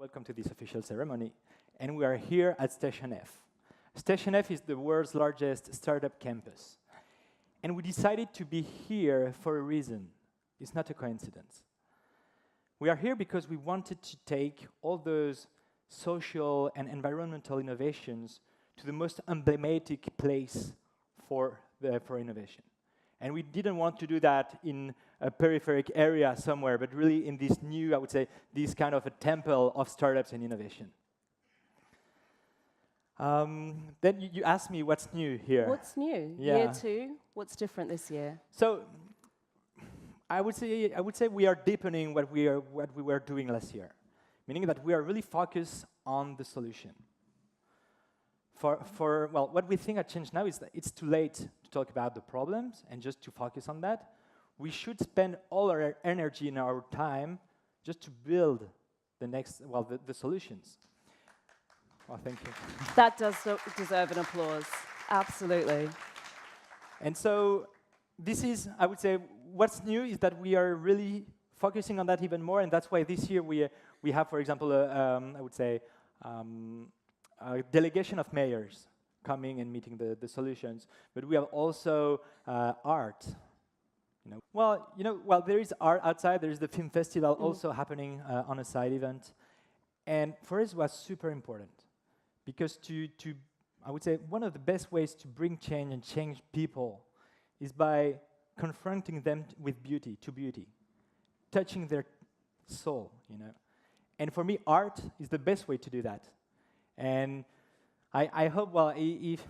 Welcome to this official ceremony. And we are here at Station F. Station F is the world's largest startup campus. And we decided to be here for a reason. It's not a coincidence. We are here because we wanted to take all those social and environmental innovations to the most emblematic place for innovation. And we didn't want to do that in a peripheric area somewhere, but really in this new, I would say, this kind of a temple of startups and innovation. Then you asked me what's new here. What's new? Yeah. Year two, what's different this year? So I would say we are deepening what we were doing last year, meaning that we are really focused on the solution. Well, what we think at ChangeNOW is that it's too late to talk about the problems and just to focus on that. We should spend all our energy and our time just to build the solutions. Well, thank you. That does deserve an applause. Absolutely. And so this is, I would say, what's new is that we are really focusing on that even more, and that's why this year we have, for example, I would say, a delegation of mayors coming and meeting the solutions, but we have also art. Well, there is art outside. There is the film festival also happening on a side event, and for us it was super important because I would say one of the best ways to bring change and change people is by confronting them with beauty, touching their soul, And for me, art is the best way to do that. And I hope, well, if,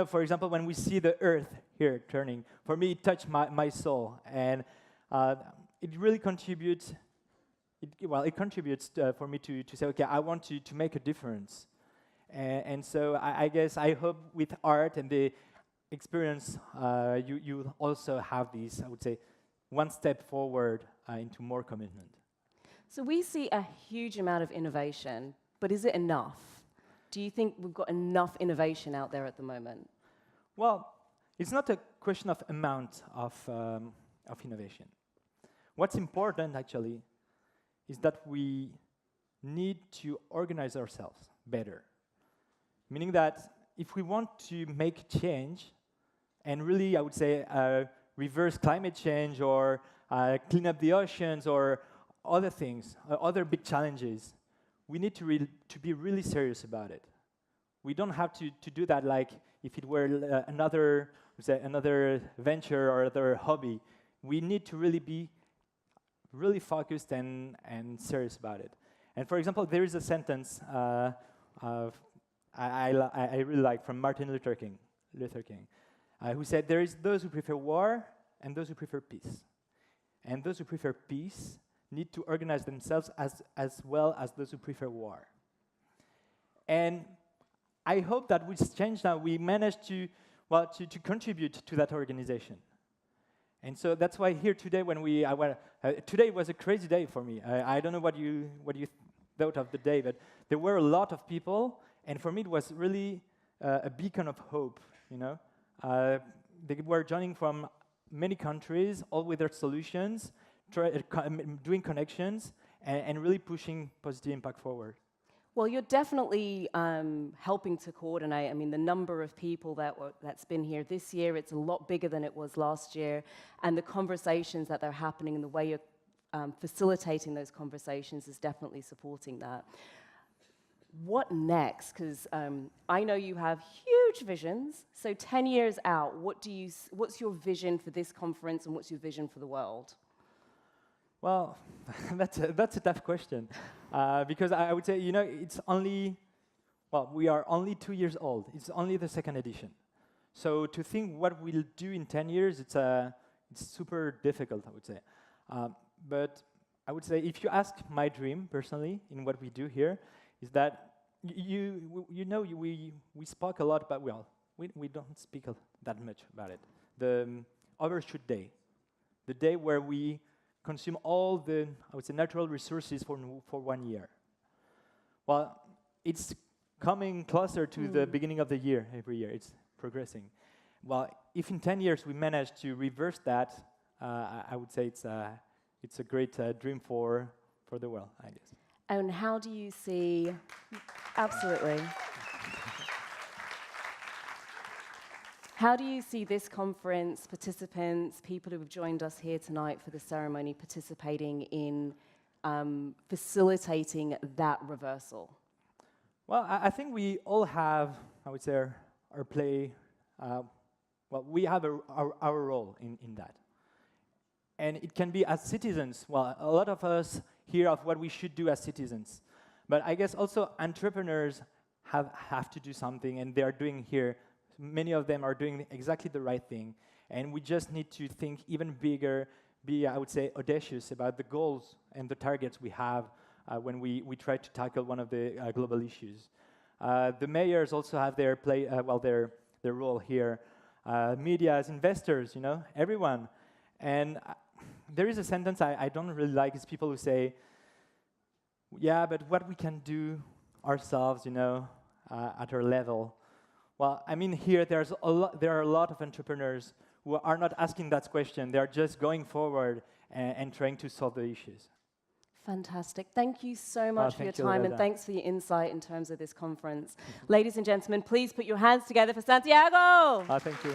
for example, when we see the earth here turning, for me, it touched my soul. And it really contributes, it contributes for me to say, okay, I want to make a difference. And so I guess I hope with art and the experience, you also have these, I would say, one step forward into more commitment. So we see a huge amount of innovation, but is it enough? Do you think we've got enough innovation out there at the moment? Well, it's not a question of amount of innovation. What's important, actually, is that we need to organize ourselves better. Meaning that if we want to make change, and really, I would say, reverse climate change or clean up the oceans or other things, other big challenges, we need to be really serious about it. We don't have to do that like if it were another venture or other hobby. We need to really be really focused and serious about it. And for example, there is a sentence I really like from Martin Luther King, who said, "There is those who prefer war and those who prefer peace. And those who prefer peace need to organize themselves as well as those who prefer war." And I hope that with ChangeNOW we manage to contribute to that organization. And so that's why here today, today was a crazy day for me. I don't know what you thought of the day, but there were a lot of people, and for me it was really a beacon of hope. They were joining from many countries, all with their solutions, doing connections, and really pushing positive impact forward. Well, you're definitely helping to coordinate. I mean, the number of people that's been here this year, it's a lot bigger than it was last year, and the conversations that are happening and the way you're facilitating those conversations is definitely supporting that. What next? Because I know you have huge visions. So 10 years out, what's your vision for this conference and what's your vision for the world? Well, that's a tough question, because I would say, it's only, well, we are only 2 years old. It's only the second edition. So to think what we'll do in 10 years, it's super difficult, I would say. But I would say, if you ask my dream, personally, in what we do here, is that we spoke a lot about, well, we don't speak that much about it. The overshoot day, the day where we consume all the, I would say, natural resources for 1 year. Well, it's coming closer to the beginning of the year every year. It's progressing. Well, if in 10 years we manage to reverse that, I would say it's a great dream for the world, I guess. And how do you see, absolutely. How do you see this conference, participants, people who have joined us here tonight for the ceremony, participating in facilitating that reversal? Well, I think we all have, I would say, our play, well, we have our role in that. And it can be as citizens. Well, a lot of us hear of what we should do as citizens. But I guess also entrepreneurs have to do something, and they are doing here. Many of them are doing exactly the right thing. And we just need to think even bigger, be, I would say, audacious about the goals and the targets we have when we try to tackle one of the global issues. The mayors also have their their role here. Media, as investors, you know, everyone. And there is a sentence I don't really like, is people who say, yeah, but what we can do ourselves, you know, at our level. Well, I mean, here there are a lot of entrepreneurs who are not asking that question. They are just going forward and trying to solve the issues. Fantastic. Thank you so much for your time, and thanks for your insight in terms of this conference. Ladies and gentlemen, please put your hands together for Santiago. Thank you.